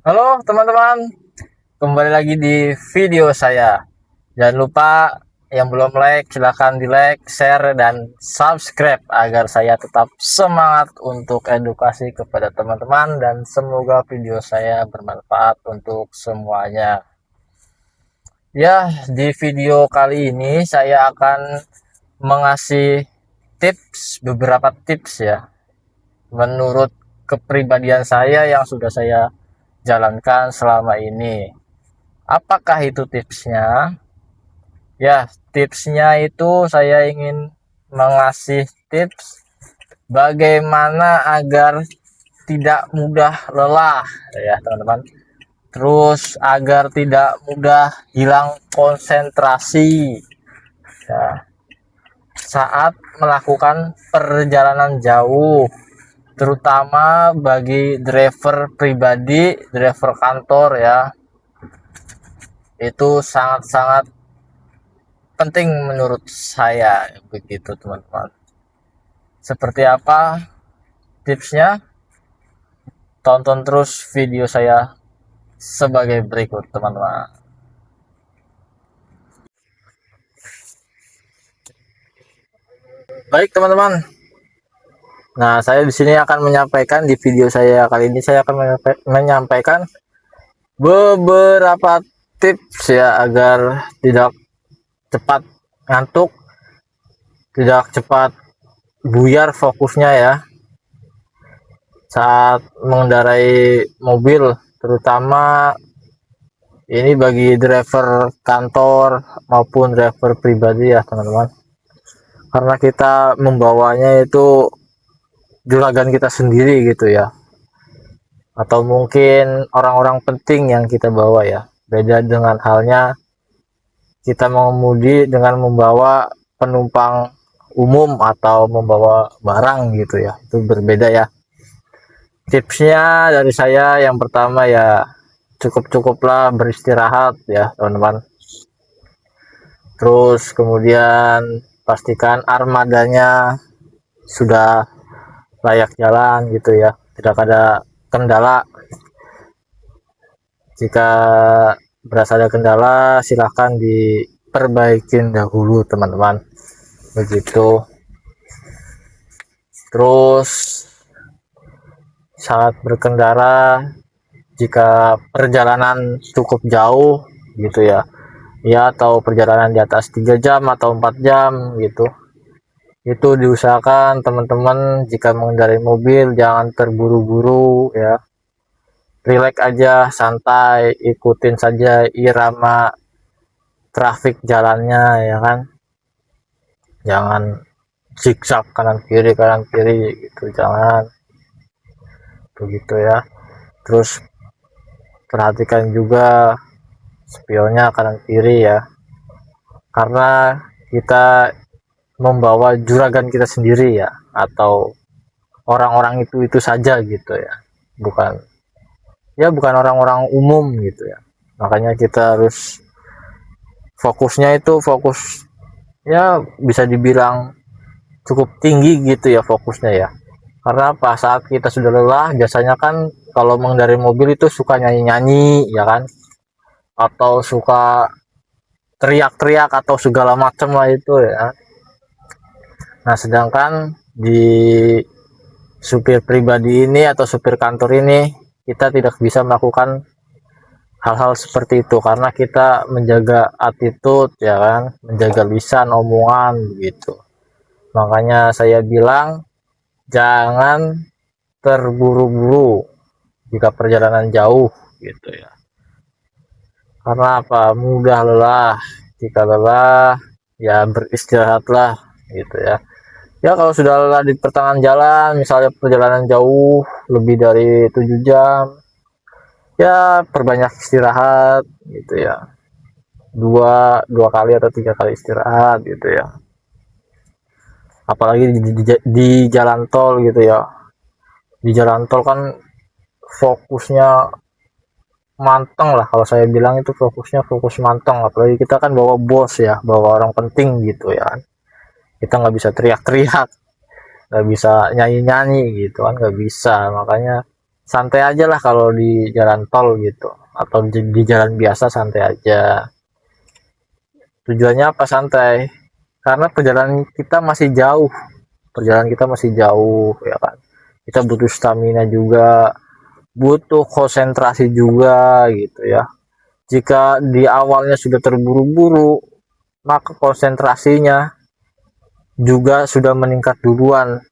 Halo teman-teman, kembali lagi di video saya. Jangan lupa yang belum like, silahkan di like, share, dan subscribe agar saya tetap semangat untuk edukasi kepada teman-teman dan semoga video saya bermanfaat untuk semuanya. Ya, di video kali ini saya akan mengasih beberapa tips ya, menurut kepribadian saya yang sudah saya jalankan selama ini. Apakah itu tipsnya? Ya, tipsnya itu saya ingin mengasih tips bagaimana agar tidak mudah lelah ya teman-teman. Terus agar tidak mudah hilang konsentrasi ya, saat melakukan perjalanan jauh, terutama bagi driver pribadi, driver kantor ya. Itu sangat-sangat penting menurut saya begitu teman-teman. Seperti apa tipsnya? Tonton terus video saya sebagai berikut teman-teman. Baik teman-teman. Nah, saya di sini akan menyampaikan di video saya kali ini saya akan menyampaikan beberapa tips ya agar tidak cepat ngantuk, tidak cepat buyar fokusnya ya saat mengendarai mobil, terutama ini bagi driver kantor maupun driver pribadi ya teman-teman, karena kita membawanya itu juragan kita sendiri gitu ya, atau mungkin orang-orang penting yang kita bawa ya. Beda dengan halnya kita mengemudi dengan membawa penumpang umum atau membawa barang gitu ya, itu berbeda ya. Tipsnya dari saya yang pertama ya, cukup-cukuplah beristirahat ya teman-teman. Terus kemudian pastikan armadanya sudah layak jalan gitu ya, tidak ada kendala. Jika berasa ada kendala silahkan diperbaikin dahulu teman-teman, begitu. Terus saat berkendara, jika perjalanan cukup jauh gitu ya, atau perjalanan di atas 3 jam atau 4 jam gitu, itu diusahakan teman-teman jika mengendarai mobil jangan terburu-buru ya, rileks aja, santai, ikutin saja irama trafik jalannya ya kan, jangan zigzag kanan kiri gitu, jangan begitu ya. Terus perhatikan juga spionnya kanan kiri ya, karena kita membawa juragan kita sendiri ya, atau orang-orang itu saja gitu ya, bukan bukan orang-orang umum gitu ya. Makanya kita harus fokusnya itu fokus ya, bisa dibilang cukup tinggi gitu ya fokusnya ya. Karena pas saat kita sudah lelah biasanya kan kalau mengendarai mobil itu suka nyanyi-nyanyi ya kan, atau suka teriak-teriak atau segala macam lah itu ya. Nah, sedangkan di supir pribadi ini atau supir kantor ini kita tidak bisa melakukan hal-hal seperti itu karena kita menjaga attitude ya kan, menjaga lisan omongan gitu. Makanya saya bilang jangan terburu-buru jika perjalanan jauh gitu ya. Karena apa? Mudah lelah. Jika lelah ya beristirahatlah gitu ya. Ya kalau sudah lelah di pertengahan jalan, misalnya perjalanan jauh lebih dari 7 jam, ya perbanyak istirahat gitu ya. Dua kali atau 3 kali istirahat gitu ya. Apalagi di jalan tol gitu ya. Di jalan tol kan fokusnya manteng lah, kalau saya bilang itu fokusnya fokus manteng. Apalagi kita kan bawa bos ya, bawa orang penting gitu ya. Kita nggak bisa teriak-teriak, nggak bisa nyanyi-nyanyi gitu kan, nggak bisa. Makanya santai aja lah kalau di jalan tol gitu, atau di jalan biasa santai aja. Tujuannya apa santai? Karena perjalanan kita masih jauh, ya kan. Kita butuh stamina juga, butuh konsentrasi juga gitu ya. Jika di awalnya sudah terburu-buru, maka konsentrasinya juga sudah meningkat duluan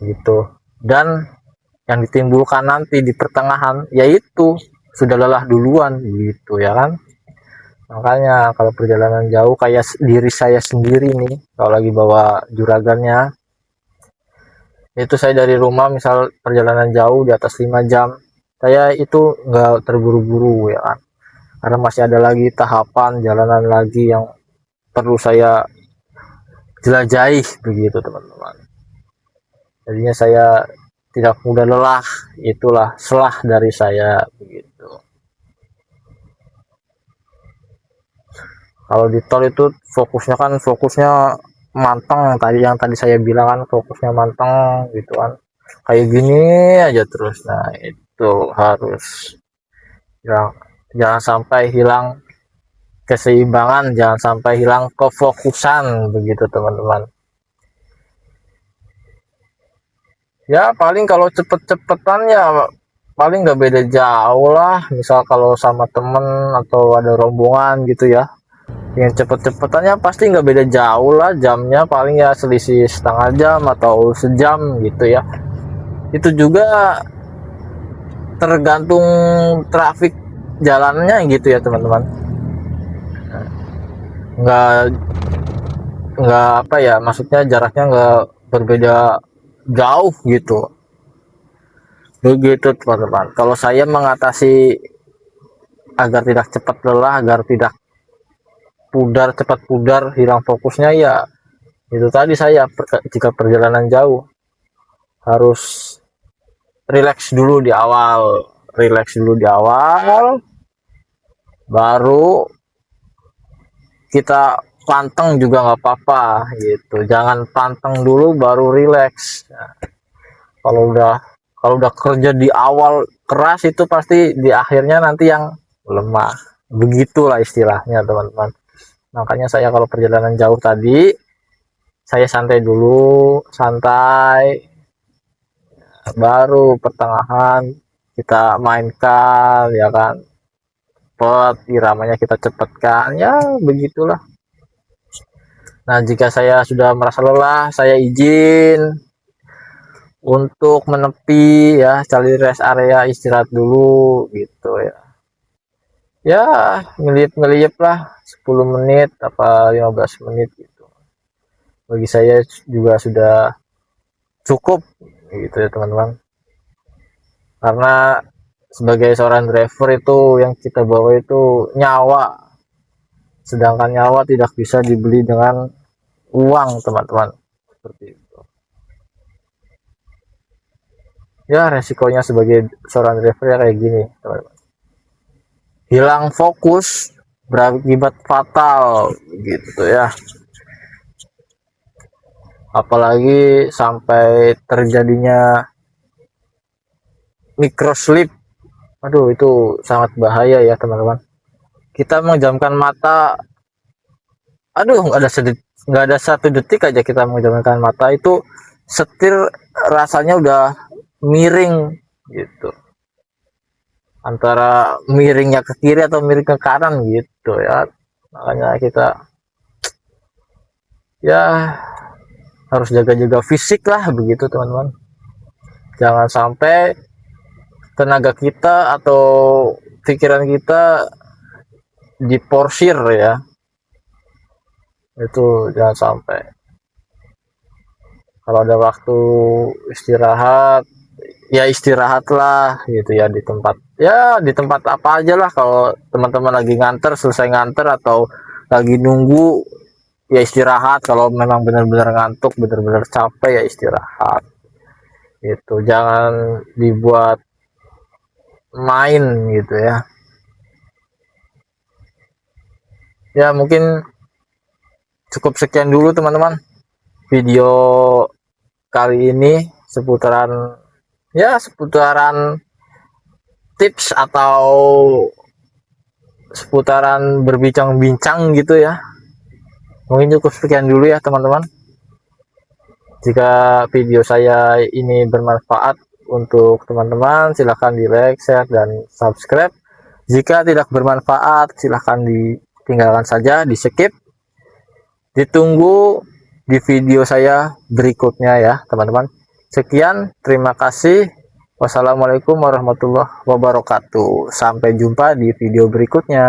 gitu. Dan yang ditimbulkan nanti di pertengahan yaitu sudah lelah duluan gitu ya kan. Makanya kalau perjalanan jauh kayak diri saya sendiri nih, kalau lagi bawa juragannya, itu saya dari rumah misal perjalanan jauh di atas 5 jam, saya itu nggak terburu-buru ya kan, karena masih ada lagi tahapan jalanan lagi yang perlu saya jelajahi begitu teman-teman. Jadinya saya tidak mudah lelah, itulah selah dari saya begitu. Kalau di tol itu fokusnya manteng, tadi yang tadi saya bilang kan, fokusnya manteng gitu kan, kayak gini aja terus. Nah itu harus, jangan, jangan sampai hilang keseimbangan, jangan sampai hilang kefokusan begitu teman-teman. Ya paling kalau cepet-cepetan ya paling nggak beda jauh lah, misal kalau sama temen atau ada rombongan gitu ya, yang cepet-cepetannya pasti nggak beda jauh lah, jamnya paling ya selisih setengah jam atau sejam gitu ya. Itu juga tergantung trafik jalannya gitu ya teman-teman. Nggak apa ya, maksudnya jaraknya nggak berbeda jauh gitu begitu teman-teman. Kalau saya mengatasi agar tidak cepat lelah, agar tidak cepat pudar, hilang fokusnya, ya itu tadi saya jika perjalanan jauh harus rileks dulu di awal, baru kita panteng juga nggak apa-apa gitu. Jangan panteng dulu baru rileks. Nah, kalau udah kerja di awal keras, itu pasti di akhirnya nanti yang lemah. Begitulah istilahnya teman-teman. Makanya saya kalau perjalanan jauh tadi, saya santai dulu, baru pertengahan kita mainkan ya kan, cepet iramanya kita cepatkan ya, begitulah. Nah jika saya sudah merasa lelah, saya izin untuk menepi ya, cari rest area, istirahat dulu gitu ya. Ya ngelip lah 10 menit apa 15 menit gitu. Bagi saya juga sudah cukup gitu ya teman-teman. Karena sebagai seorang driver itu yang kita bawa itu nyawa, sedangkan nyawa tidak bisa dibeli dengan uang teman-teman, seperti itu ya. Resikonya sebagai seorang driver ya kayak gini teman-teman, hilang fokus berakibat fatal gitu ya, apalagi sampai terjadinya microslip. Aduh itu sangat bahaya ya teman-teman. Kita menjamkan mata, aduh nggak ada satu detik aja kita menjamkan mata, itu setir rasanya udah miring gitu, antara miringnya ke kiri atau miring ke kanan gitu ya. Makanya kita ya harus jaga-jaga fisik lah begitu teman-teman. Jangan sampai tenaga kita atau pikiran kita diporsir ya, itu jangan sampai. Kalau ada waktu istirahat ya istirahatlah gitu ya, di tempat apa aja lah. Kalau teman-teman lagi nganter, selesai nganter atau lagi nunggu, ya istirahat. Kalau memang benar-benar ngantuk, benar-benar capek, ya istirahat gitu. Jangan dibuat main gitu ya. Ya mungkin cukup sekian dulu teman-teman video kali ini seputaran ya seputaran tips atau seputaran berbincang-bincang gitu ya. Mungkin cukup sekian dulu ya teman-teman. Jika video saya ini bermanfaat untuk teman-teman, silahkan di like, share, dan subscribe. Jika tidak bermanfaat, silahkan ditinggalkan saja, di skip. Ditunggu di video saya berikutnya ya teman-teman. Sekian, terima kasih. Wassalamualaikum warahmatullahi wabarakatuh. Sampai jumpa di video berikutnya.